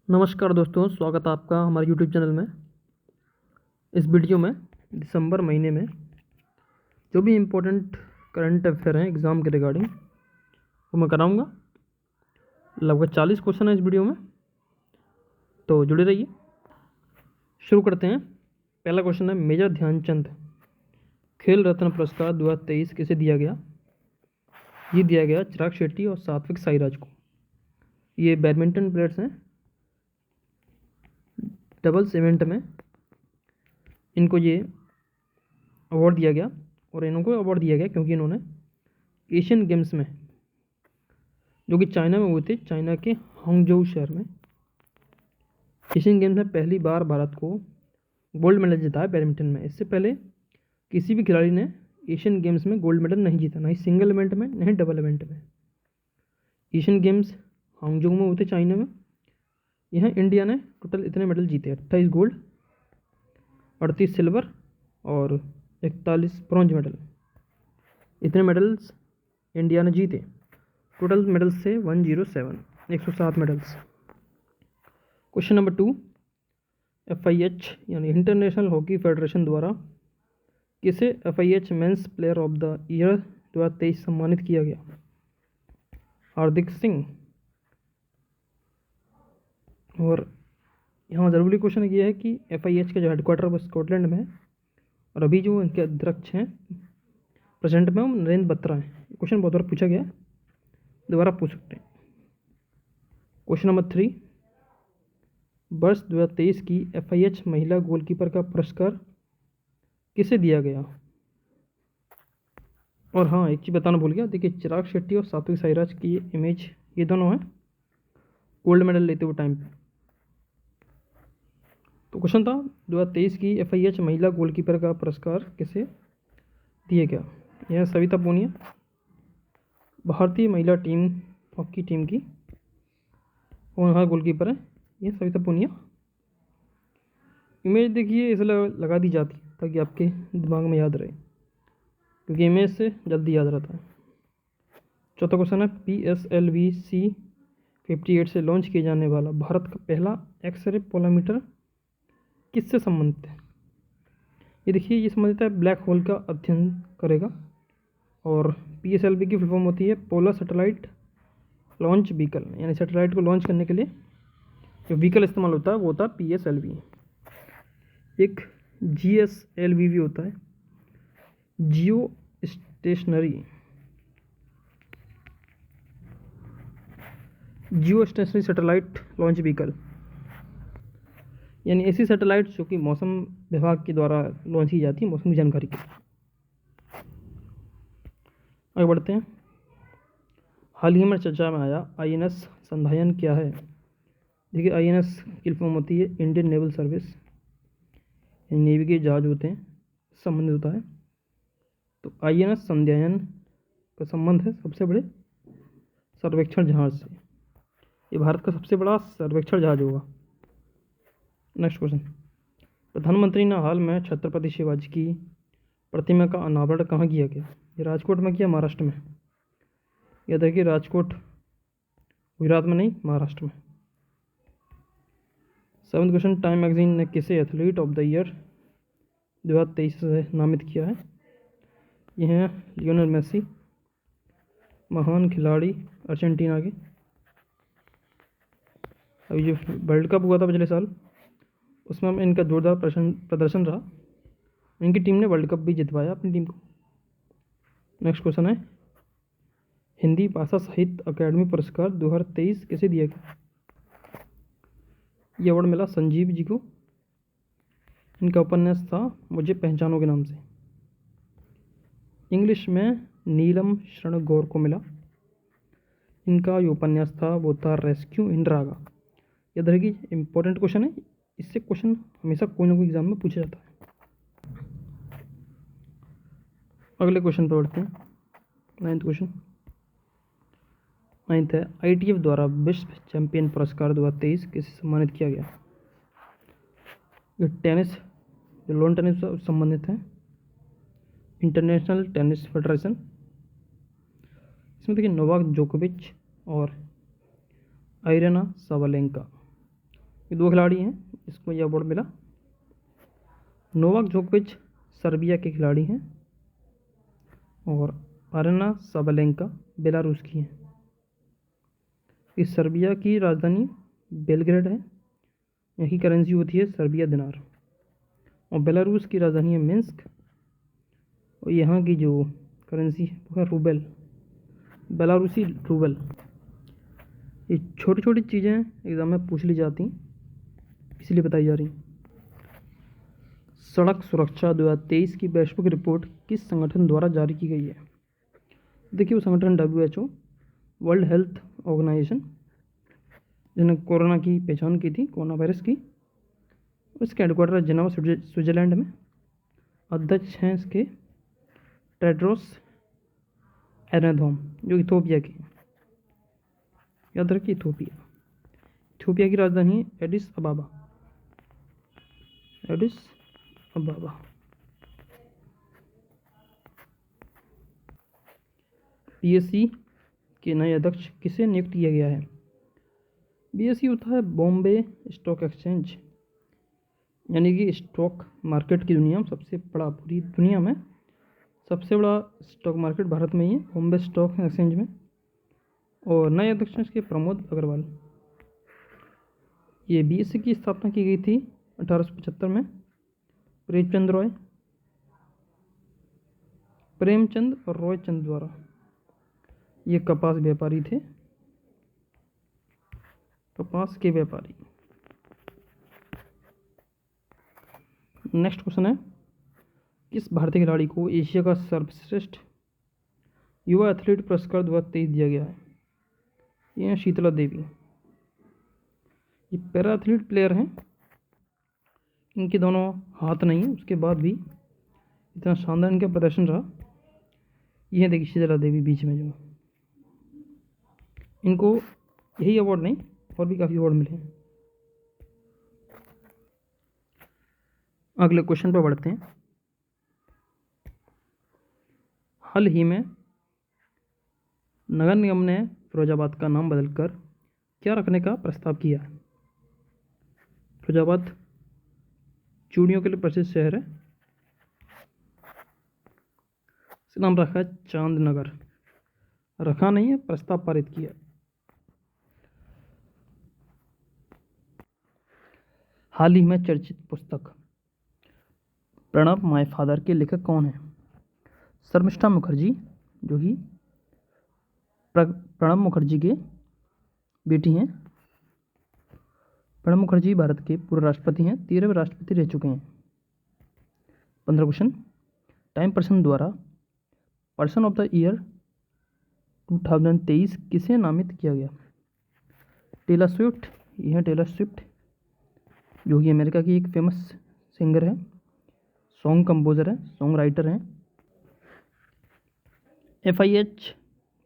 नमस्कार दोस्तों, स्वागत है आपका हमारे YouTube चैनल में। इस वीडियो में दिसंबर महीने में जो भी इम्पोर्टेंट करंट अफेयर हैं एग्ज़ाम के रिगार्डिंग वो मैं कराऊंगा। लगभग 40 क्वेश्चन है इस वीडियो में, तो जुड़े रहिए। शुरू करते हैं। पहला क्वेश्चन है, मेजर ध्यानचंद खेल रत्न पुरस्कार 2023 किसे दिया गया? ये दिया गया चिराग शेट्टी और सात्विक साईराज को। ये बैडमिंटन प्लेयर्स हैं। डबल्स इवेंट में इनको ये अवार्ड दिया गया, और इनको अवार्ड दिया गया क्योंकि इन्होंने एशियन गेम्स में, जो कि चाइना में हुए थे, चाइना के हांगझोउ शहर में एशियन गेम्स में पहली बार भारत को गोल्ड मेडल जीता है बैडमिंटन में। इससे पहले किसी भी खिलाड़ी ने एशियन गेम्स में गोल्ड मेडल नहीं जीता, ना ही सिंगल इवेंट में, ना ही डबल इवेंट में। एशियन गेम्स हांगझोउ में हुए थे चाइना में। यहाँ इंडिया ने टोटल इतने मेडल जीते, 28 गोल्ड, 38 सिल्वर और 41 ब्रॉन्ज मेडल। इतने मेडल्स इंडिया ने जीते। टोटल मेडल्स से 107 मेडल्स। क्वेश्चन नंबर 2, FIH यानी इंटरनेशनल हॉकी फेडरेशन द्वारा किसे FIH men's player of the year 2023 सम्मानित किया गया? हार्दिक सिंह। और यहाँ ज़रूरी क्वेश्चन ये है कि FIH का जो हेडक्वार्टर वो स्कॉटलैंड में है, और अभी जो इनके अध्यक्ष हैं प्रेजेंट में वो नरेंद्र बत्रा हैं। क्वेश्चन बहुत बार पूछा गया, दोबारा पूछ सकते हैं। क्वेश्चन नंबर 3, वर्ष 2023 की FIH महिला गोलकीपर का पुरस्कार किसे दिया गया? और हाँ, एक चीज़ बताना भूल गया, देखिए चिराग शेट्टी और सात्विक साईराज की ये इमेज, ये दोनों हैं गोल्ड मेडल लेते हुए टाइम पे। तो क्वेश्चन था 2023 की FIH महिला गोलकीपर का पुरस्कार किसे दिया गया? यह सविता पूनिया, भारतीय महिला टीम हॉकी टीम की होनहार गोलकीपर है ये सविता पूनिया। इमेज देखिए इसलिए लगा दी जाती है ताकि आपके दिमाग में याद रहे, क्योंकि इमेज से जल्दी याद रहता है। चौथा क्वेश्चन है, PSLV C58 से लॉन्च किए जाने वाला भारत का पहला एक्सरे पोलोमीटर किससे संबंधित है? ये देखिए, ये संबंधित है ब्लैक होल का अध्ययन करेगा। और PSLV की फुल फॉर्म होती है पोलर सैटेलाइट लॉन्च व्हीकल, यानी सैटेलाइट को लॉन्च करने के लिए जो व्हीकल इस्तेमाल होता है वो होता है PSLV। एक GSLV भी होता है, जियो स्टेशनरी सैटेलाइट लॉन्च व्हीकल, यानी ऐसी सैटेलाइट जो कि मौसम विभाग के द्वारा लॉन्च की जाती है मौसम की जानकारी के लिए। आगे बढ़ते हैं। हाल ही में चर्चा में आया INS संधायन क्या है? देखिए, INS की फॉर्म होती है इंडियन नेवल सर्विस, नेवी के जहाज होते हैं, संबंधित होता है। तो INS संध्यायन का संबंध है सबसे बड़े सर्वेक्षण जहाज से। ये भारत का सबसे बड़ा सर्वेक्षण जहाज होगा। नेक्स्ट क्वेश्चन, प्रधानमंत्री ने हाल में छत्रपति शिवाजी की प्रतिमा का अनावरण कहाँ किया गया? ये राजकोट में किया, महाराष्ट्र में। याद रखिए, राजकोट गुजरात में नहीं, महाराष्ट्र में। 7th क्वेश्चन, टाइम मैगजीन ने किसे एथलीट ऑफ द ईयर 2023 से नामित किया है? यह है लियोनेल मेसी, महान खिलाड़ी अर्जेंटीना के। अभी जो वर्ल्ड कप हुआ था पिछले साल, उसमें इनका जोरदार प्रदर्शन रहा। इनकी टीम ने वर्ल्ड कप भी जितवाया अपनी टीम को। नेक्स्ट क्वेश्चन है, हिंदी भाषा साहित्य अकादमी पुरस्कार 2023 किसे दिया गया? ये अवार्ड मिला संजीव जी को। इनका उपन्यास था मुझे पहचानो के नाम से। इंग्लिश में नीलम शरण गौर को मिला। इनका जो उपन्यास था वो था रेस्क्यू इन रागा। याद रखिए, इंपॉर्टेंट क्वेश्चन है, इससे क्वेश्चन हमेशा कोई ना कोई एग्जाम में पूछा जाता है। अगले क्वेश्चन पर बढ़ते हैं। 9th क्वेश्चन, 9th है, ITF द्वारा विश्व चैंपियन पुरस्कार 2023 किसे सम्मानित किया गया? ये टेनिस, जो लॉन टेनिस से संबंधित है, इंटरनेशनल टेनिस फेडरेशन। इसमें देखिए नोवाक जोकोविच और आयरना साबालेंका ये 2 खिलाड़ी हैं इसको ये अवार्ड मिला। नोवाक जोकोविच सर्बिया के खिलाड़ी हैं और अरेना साबालेंका बेलारूस की हैं। इस सर्बिया की राजधानी बेलग्रेड है, यहाँ की करेंसी होती है सर्बिया दिनार। और बेलारूस की राजधानी है मिन्स्क और यहाँ की जो करेंसी है वो है रूबेल, बेलारूसी रूबेल। ये छोटी छोटी चीज़ें एग्ज़ाम में पूछ ली जाती हैं इसलिए बताई जा रही हैं। सड़क सुरक्षा 2023 की वैश्विक रिपोर्ट किस संगठन द्वारा जारी की गई है? देखिए वो संगठन WHO, वर्ल्ड हेल्थ ऑर्गेनाइजेशन, जिन्होंने कोरोना की पहचान की थी, कोरोना वायरस की। इसका हेडक्वार्टर जिनेवा स्विट्जरलैंड में। अध्यक्ष हैं इसके टेड्रोस एडनोम, जो इथोपिया के, याद रखिए इथोपिया की राजधानी है एडिस अबाबा। BSE के नए अध्यक्ष किसे नियुक्त किया गया है? BSE होता है बॉम्बे स्टॉक एक्सचेंज, यानी कि स्टॉक मार्केट की दुनिया में सबसे बड़ा, पूरी दुनिया में सबसे बड़ा स्टॉक मार्केट भारत में ही है, बॉम्बे स्टॉक एक्सचेंज में। और नए अध्यक्ष हैं इसके प्रमोद अग्रवाल। ये BSE की स्थापना की गई थी 1875 में प्रेमचंद और रॉयचंद द्वारा। ये कपास व्यापारी थे, कपास के व्यापारी। नेक्स्ट क्वेश्चन है, किस भारतीय खिलाड़ी को एशिया का सर्वश्रेष्ठ युवा एथलीट पुरस्कार 2023 दिया गया है? ये हैं शीतला देवी। ये पैरा एथलीट प्लेयर हैं, इनके दोनों हाथ नहीं है, उसके बाद भी इतना शानदार इनका प्रदर्शन रहा। ये देखिए शीतला देवी बीच में, जो इनको यही अवार्ड नहीं और भी काफ़ी अवार्ड मिले हैं। अगले क्वेश्चन पर बढ़ते हैं। हाल ही में नगर निगम ने फिरोजाबाद का नाम बदलकर क्या रखने का प्रस्ताव किया है? फिरोजाबाद चूड़ियों के लिए प्रसिद्ध शहर है, इसका नाम रखा है चांद नगर। रखा नहीं है, प्रस्ताव पारित किया। हाल ही में चर्चित पुस्तक प्रणब माय फादर के लेखक कौन है? शर्मिष्ठा मुखर्जी, जो कि प्रणब मुखर्जी के बेटी हैं। प्रणब मुखर्जी भारत के पूर्व राष्ट्रपति हैं, 13वें राष्ट्रपति रह चुके हैं। 15 क्वेश्चन। टाइम पर्सन द्वारा पर्सन ऑफ द ईयर 2023 किसे नामित किया गया? Taylor Swift. ये है टेलर स्विफ्ट, जो कि अमेरिका की एक फेमस सिंगर है, सॉन्ग कंपोजर है, सॉन्ग राइटर हैं। FIH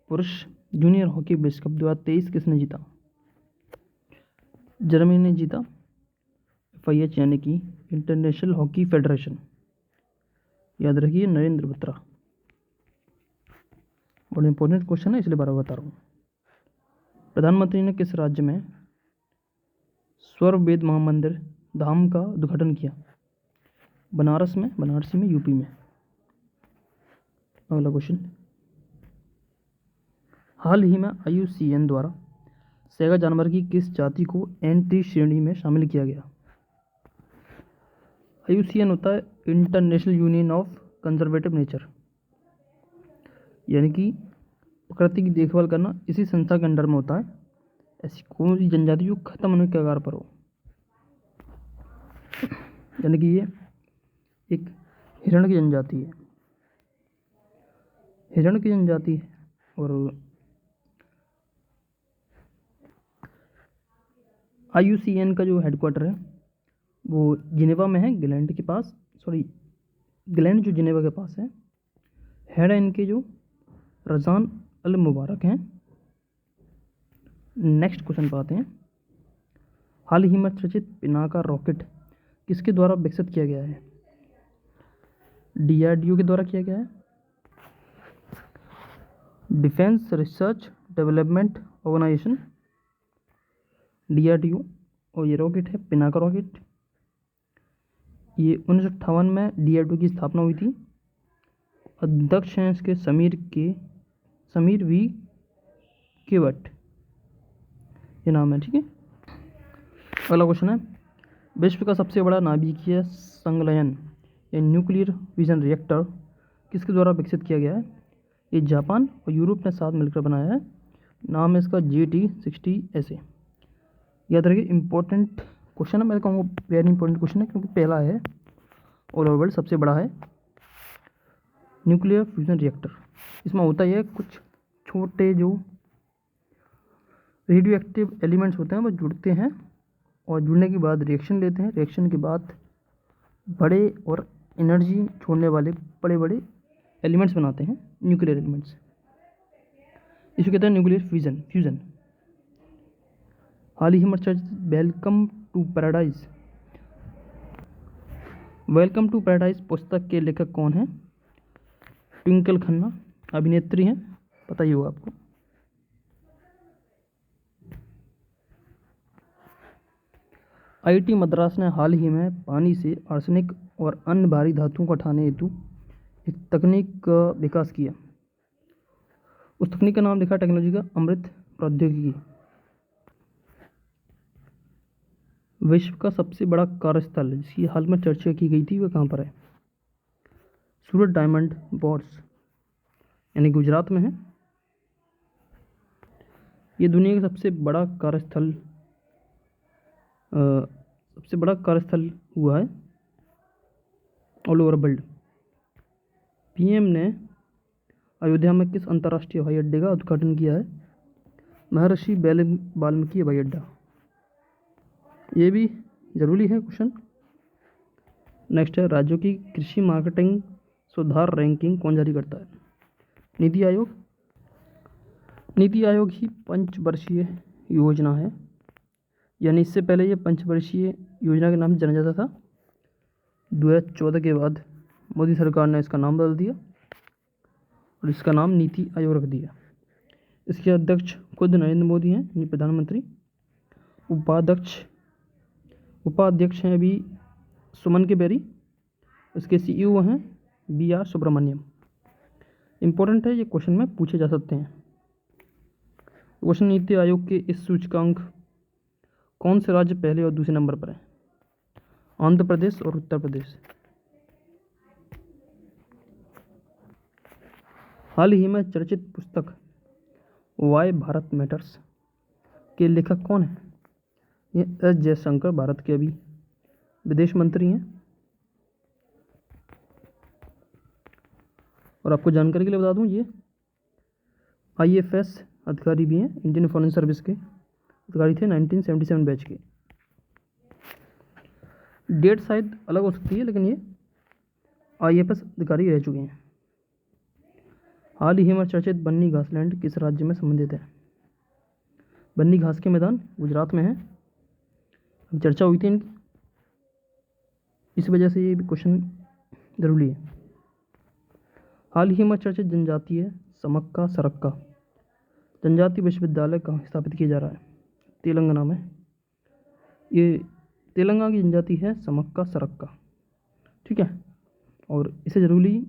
पुरुष जूनियर हॉकी विश्व कप 2023 किसने जीता? जर्मनी ने जीता। FIH यानी कि इंटरनेशनल हॉकी फेडरेशन, याद रखिए नरेंद्र बत्रा। बड़ा इंपॉर्टेंट क्वेश्चन है, इसलिए बार बार बता रहा हूँ। प्रधानमंत्री ने किस राज्य में स्वर्ववेद महामंदिर धाम का उद्घाटन किया? बनारसी में, यूपी में। अगला क्वेश्चन। हाल ही में IUCN द्वारा सैगा जानवर की किस जाति को एंट्री श्रेणी में शामिल किया गया? IUCN होता है international union of conservative nature, यानी कि प्रकृति की देखभाल करना इसी संस्था के अंडर में होता है। ऐसी कौन सी जनजाति जो खत्म होने के कगार पर हो, यानी कि ये एक हिरण की जनजाति है, और IUCN का जो हेडक्वार्टर है वो जिनेवा में है, ग्लैंड के पास, ग्लैंड जो जिनेवा के पास है। हेड है इनके जो रजान अल मुबारक हैं। नेक्स्ट क्वेश्चन पर आते हैं। हाल ही में चर्चित पिनाका रॉकेट किसके द्वारा विकसित किया गया है? DRDO के द्वारा किया गया है, defence research development organisation, DRDO। और ये रॉकेट है पिनाका रॉकेट। ये 1958 में DRDO की स्थापना हुई थी। अध्यक्ष हैं इसके समीर वी केवट, ये नाम है। ठीक है, अगला क्वेश्चन है, विश्व का सबसे बड़ा नाभिकीय संलयन या न्यूक्लियर फ्यूजन रिएक्टर किसके द्वारा विकसित किया गया है? ये जापान और यूरोप ने साथ मिलकर बनाया है। नाम है इसका JT60SA। याद रखिए, इंपॉर्टेंट क्वेश्चन है, मैं कहूँगा वेरी इंपॉर्टेंट क्वेश्चन है, क्योंकि पहला है ऑल ओवर वर्ल्ड सबसे बड़ा है न्यूक्लियर फ्यूजन रिएक्टर। इसमें होता ही है, कुछ छोटे जो रेडियो एक्टिव एलिमेंट्स होते हैं वो जुड़ते हैं और जुड़ने के बाद रिएक्शन लेते हैं। रिएक्शन के बाद बड़े और एनर्जी छोड़ने वाले बड़े बड़े एलिमेंट्स बनाते हैं, न्यूक्लियर एलिमेंट्स। इसको कहते हैं न्यूक्लियर फ्यूजन। हाल ही में चर्चित वेलकम टू पैराडाइज पुस्तक के लेखक कौन हैं? ट्विंकल खन्ना, अभिनेत्री हैं, पता ही होगा आपको। IIT मद्रास ने हाल ही में पानी से आर्सेनिक और अन्य भारी धातुओं को हटाने हेतु एक तकनीक का विकास किया। उस तकनीक का नाम लिखा टेक्नोलॉजी का अमृत प्रौद्योगिकी। विश्व का सबसे बड़ा कार्यस्थल जिसकी हाल में चर्चा की गई थी वह कहाँ पर है? सूरत डायमंड बोर्स यानी गुजरात में है। ये दुनिया का सबसे बड़ा कार्यस्थल हुआ है ऑल ओवर वर्ल्ड। PM ने अयोध्या में किस अंतर्राष्ट्रीय हवाई अड्डे का उद्घाटन किया है? महर्षि वाल्मीकि हवाई अड्डा। ये भी जरूरी है क्वेश्चन। नेक्स्ट है, राज्यों की कृषि मार्केटिंग सुधार रैंकिंग कौन जारी करता है? नीति आयोग। नीति आयोग ही पंचवर्षीय योजना है, यानी इससे पहले ये पंचवर्षीय योजना के नाम जाना जाता था। 2014 के बाद मोदी सरकार ने इसका नाम बदल दिया और इसका नाम नीति आयोग रख दिया। इसके अध्यक्ष खुद नरेंद्र मोदी हैं, यानी प्रधानमंत्री। उपाध्यक्ष हैं अभी सुमन के बेरी। इसके CEO हैं BR सुब्रमण्यम। इम्पोर्टेंट है, ये क्वेश्चन में पूछे जा सकते हैं। क्वेश्चन, नीति आयोग के इस सूचकांक कौन से राज्य पहले और दूसरे नंबर पर है? आंध्र प्रदेश और उत्तर प्रदेश। हाल ही में चर्चित पुस्तक वाई भारत मैटर्स के लेखक कौन है? ये S जयशंकर, भारत के अभी विदेश मंत्री हैं। और आपको जानकारी के लिए बता दूं, ये IFS अधिकारी भी हैं, इंडियन फॉरेन सर्विस के अधिकारी थे, 1977 बैच के। डेट शायद अलग हो सकती है, लेकिन ये IFS अधिकारी रह चुके हैं। हाल ही में चर्चित बन्नी घासलैंड किस राज्य में संबंधित है? बन्नी घास के मैदान गुजरात में है। चर्चा हुई थी इनकी, इस वजह से ये क्वेश्चन जरूरी है। हाल ही में चर्चित जनजातीय समक्का सरक्का जनजातीय विश्वविद्यालय कहाँ स्थापित किया जा रहा है? तेलंगाना में। ये तेलंगाना की जनजाति है समक्का सरक्का। ठीक है, और इसे जरूरी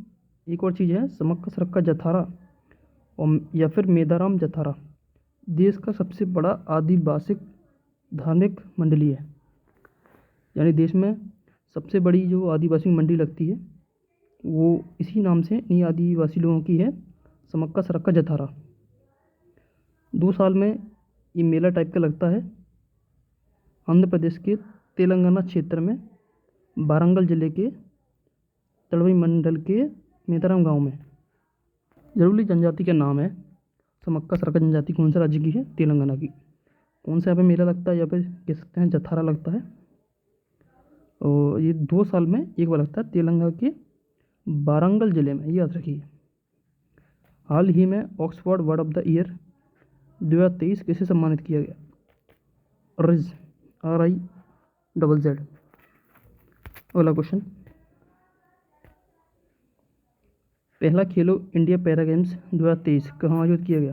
एक और चीज़ है, समक्का सरक्का जथारा और या फिर मेदाराम जथारा देश का सबसे बड़ा आदिवासी धार्मिक मंडली है। यानी देश में सबसे बड़ी जो आदिवासी मंडी लगती है वो इसी नाम से इन्हीं आदिवासी लोगों की है, समक्का सरक्का जथारा। 2 साल में ये मेला टाइप का लगता है। आंध्र प्रदेश के तेलंगाना क्षेत्र में वारंगल जिले के तड़वई मंडल के मेदाराम गांव में। जरूरी जनजाति का नाम है समक्का सरक्का जनजाति कौन से राज्य की है? तेलंगाना की। कौन सा यहाँ पे मेला लगता है या फिर कह सकते हैं जथारा लगता है, और ये 2 साल में एक बार लगता है तेलंगाना के वारंगल जिले में, याद रखिए। हाल ही में Oxford word of the year 2023 किसे सम्मानित किया गया? RIZ, RIZZ। अगला क्वेश्चन, पहला खेलो इंडिया पैरा गेम्स 2023 कहाँ आयोजित किया गया?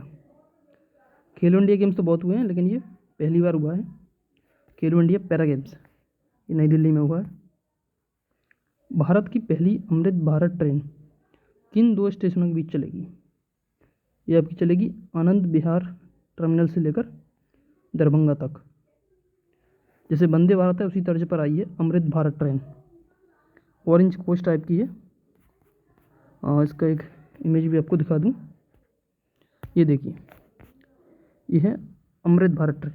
खेलो इंडिया गेम्स तो बहुत हुए हैं, लेकिन ये पहली बार हुआ है। खेलो इंडिया पैरा गेम्स, ये नई दिल्ली में हुआ है। भारत की पहली अमृत भारत ट्रेन किन 2 स्टेशनों के बीच चलेगी? ये आपकी चलेगी आनंद विहार टर्मिनल से लेकर दरभंगा तक। जैसे वंदे भारत है उसी तर्ज पर आई है Amrit Bharat train. Orange coach type की है। इसका एक इमेज भी आपको दिखा दूं, ये देखिए, ये है Amrit Bharat train.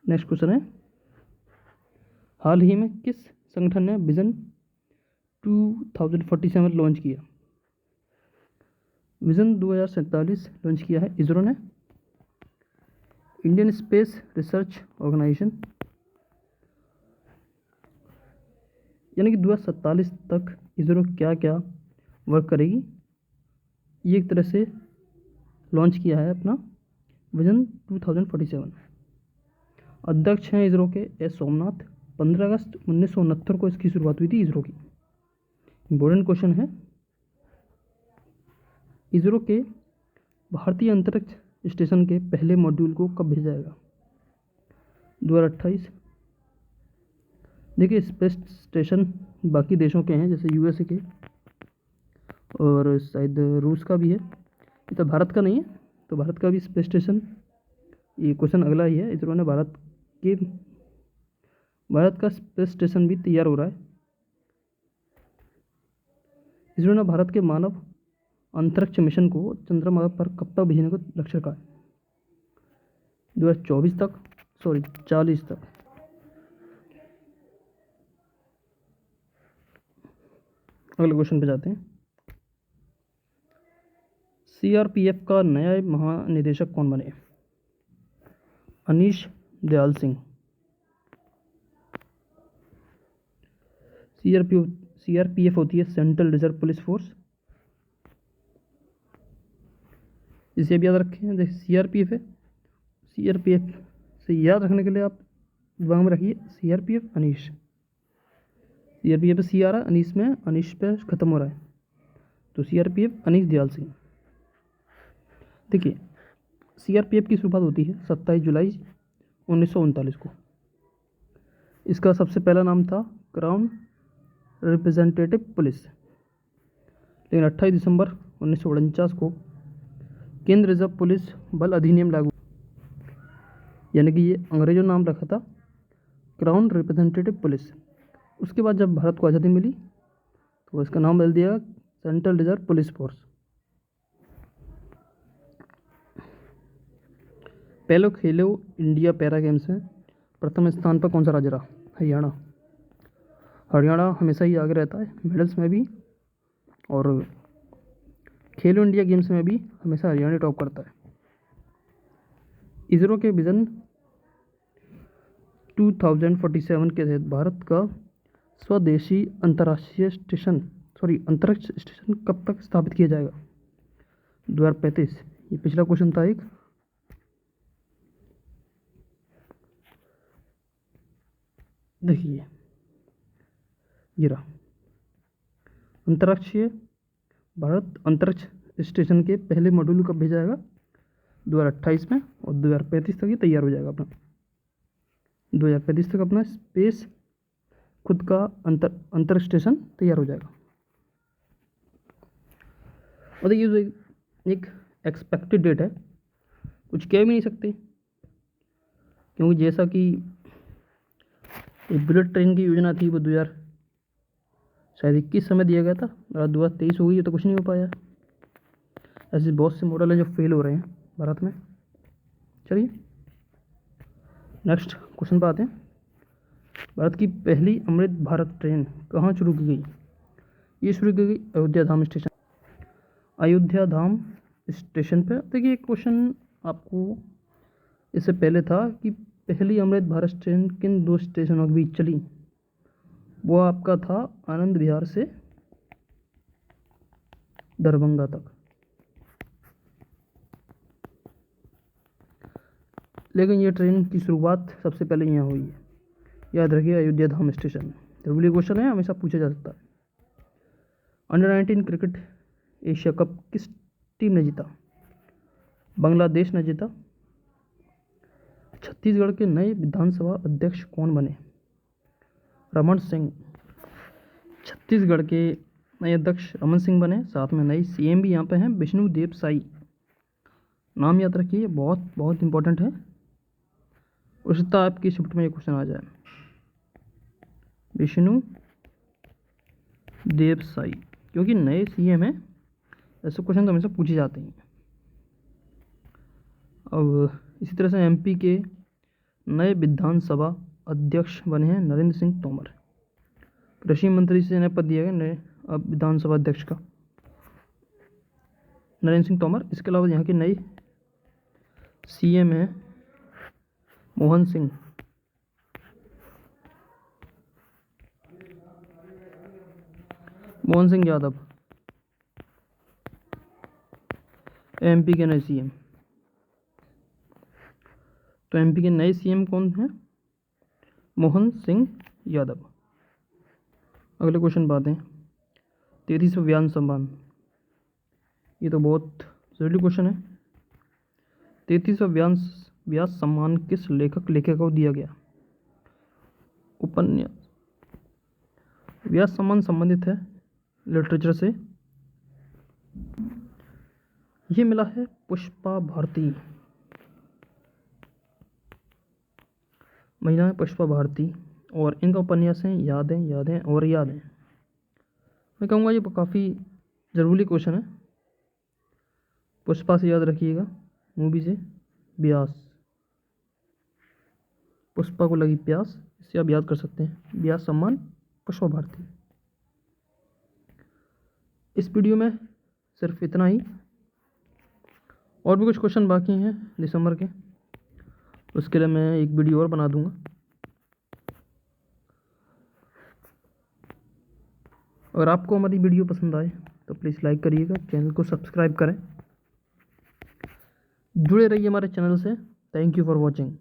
Next question है, हाल ही में किस संगठन ने विजन 2047 लॉन्च किया? विजन 2047 लॉन्च किया है इसरो ने, इंडियन स्पेस रिसर्च ऑर्गेनाइजेशन। यानी कि 2047 तक इसरो क्या क्या वर्क करेगी, ये एक तरह से लॉन्च किया है अपना विजन 2047। अध्यक्ष हैं इसरो के एस सोमनाथ। 15 अगस्त 1969 को इसकी शुरुआत हुई थी इसरो की। इम्पोर्टेंट क्वेश्चन है, इसरो के भारतीय अंतरिक्ष स्टेशन के पहले मॉड्यूल को कब भेजा जाएगा? 2028। देखिए, स्पेस स्टेशन बाकी देशों के हैं, जैसे यूएसए के और शायद रूस का भी है, ये तो भारत का नहीं है। तो भारत का भी स्पेस स्टेशन, ये क्वेश्चन अगला ही है। इसरो ने भारत का स्पेस स्टेशन भी तैयार हो रहा है। इसरो ने भारत के मानव अंतरिक्ष मिशन को चंद्रमा पर कब तक भेजने को लक्ष्य रखा है? 2024 तक, सॉरी 40 तक। अगले क्वेश्चन पे जाते हैं। सीआरपीएफ का नया महानिदेशक कौन बने? अनीश दयाल सिंह। सीआरपीएफ होती है सेंट्रल रिजर्व पुलिस फोर्स, इसे भी याद रखें। जैसे सीआरपीएफ है, सीआरपीएफ से याद रखने के लिए आप दिमाग में रखिए सीआरपीएफ अनीश। सीआरपीएफ सी आ रहा है, अनीश में अनीश पे खत्म हो रहा है, तो सीआरपीएफ अनीश दयाल सिंह। देखिए, सीआरपीएफ की शुरुआत होती है 27 जुलाई 1939 को। इसका सबसे पहला नाम था क्राउन रिप्रेजेंटेटिव पुलिस, लेकिन 28 दिसंबर 1949 को केंद्र रिजर्व पुलिस बल अधिनियम लागू, यानी कि ये अंग्रेजों नाम रखा था क्राउन रिप्रेजेंटेटिव पुलिस। उसके बाद जब भारत को आज़ादी मिली तो इसका नाम बदल दिया सेंट्रल रिजर्व पुलिस फोर्स। पहले खेलो इंडिया पैरा गेम्स में प्रथम स्थान पर कौन सा राज्य रहा? हरियाणा। हरियाणा हमेशा ही आगे रहता है मेडल्स में भी, और खेलो इंडिया गेम्स में भी हमेशा हरियाणा टॉप करता है। इसरो के विजन 2047 के तहत भारत का स्वदेशी अंतर्राष्ट्रीय अंतरिक्ष स्टेशन कब तक स्थापित किया जाएगा? 2035। ये पिछला क्वेश्चन था एक। देखिए, ये रहा भारत अंतरिक्ष स्टेशन के पहले मॉड्यूल कब भेजा जाएगा? 2028 में, और 2035 तक ये तैयार हो जाएगा अपना। 2035 तक अपना स्पेस खुद का अंतरिक्ष स्टेशन तैयार हो जाएगा। और देखिए, जो एक एक्सपेक्टेड डेट है, कुछ कह भी नहीं सकते, क्योंकि जैसा कि एक बुलेट ट्रेन की योजना थी वो 2021 में दिया गया था, और 2023 हो गई, तो कुछ नहीं हो पाया। ऐसे बहुत से मॉडल हैं जो फेल हो रहे हैं भारत में। चलिए नेक्स्ट क्वेश्चन पर आते हैं। भारत की पहली अमृत भारत ट्रेन कहाँ शुरू की गई? ये शुरू की गई अयोध्या धाम स्टेशन। अयोध्या धाम स्टेशन पे। देखिए, एक क्वेश्चन आपको इससे पहले था कि पहली अमृत भारत ट्रेन किन 2 स्टेशनों के बीच चली? वो आपका था आनंद विहार से दरभंगा तक। लेकिन ये ट्रेन की शुरुआत सबसे पहले यहाँ हुई है, याद रखिए, अयोध्या धाम स्टेशन। जरूरी क्वेश्चन है, हमेशा पूछा जा सकता है। अंडर 19 क्रिकेट एशिया कप किस टीम ने जीता? बांग्लादेश ने जीता। छत्तीसगढ़ के नए विधानसभा अध्यक्ष कौन बने? रमन सिंह। छत्तीसगढ़ के नए अध्यक्ष रमन सिंह बने। साथ में नई सीएम भी यहाँ पे हैं, विष्णुदेव साई। नाम याद रखिए, बहुत बहुत इंपॉर्टेंट है। हो सकता है आपकी शिफ्ट में ये क्वेश्चन आ जाए, विष्णु देव साई, क्योंकि नए सीएम हैं, ऐसे क्वेश्चन तो हमेशा पूछे जाते हैं। अब इसी तरह से एमपी के नए विधानसभा अध्यक्ष बने हैं नरेंद्र सिंह तोमर। कृषि मंत्री से नया पद दिया गया नए अब विधानसभा अध्यक्ष का, नरेंद्र सिंह तोमर। इसके अलावा यहाँ के नए सीएम हैं मोहन सिंह। मोहन सिंह यादव एमपी के नए सीएम। तो एमपी के नए सीएम कौन हैं? मोहन सिंह यादव। अगले क्वेश्चन बात है 33वां व्यास सम्मान। ये तो बहुत जरूरी क्वेश्चन है। 33वां व्यास सम्मान किस लेखक लेखिका को दिया गया? उपन्यास। व्यास सम्मान संबंधित है लिटरेचर से। ये मिला है पुष्पा भारती, महिला है पुष्पा भारती, और इनका उपन्यास है यादें यादें और यादें। मैं कहूँगा ये काफ़ी ज़रूरी क्वेश्चन है। पुष्पा से याद रखिएगा, मूवी से व्यास, पुष्पा को लगी प्यास, इससे आप याद कर सकते हैं। व्यास सम्मान पुष्पा भारती। इस वीडियो में सिर्फ इतना ही, और भी कुछ क्वेश्चन बाकी हैं दिसंबर के, उसके लिए मैं एक वीडियो और बना दूंगा। अगर आपको हमारी वीडियो पसंद आए तो प्लीज़ लाइक करिएगा, चैनल को सब्सक्राइब करें, जुड़े रहिए हमारे चैनल से। Thank you for watching.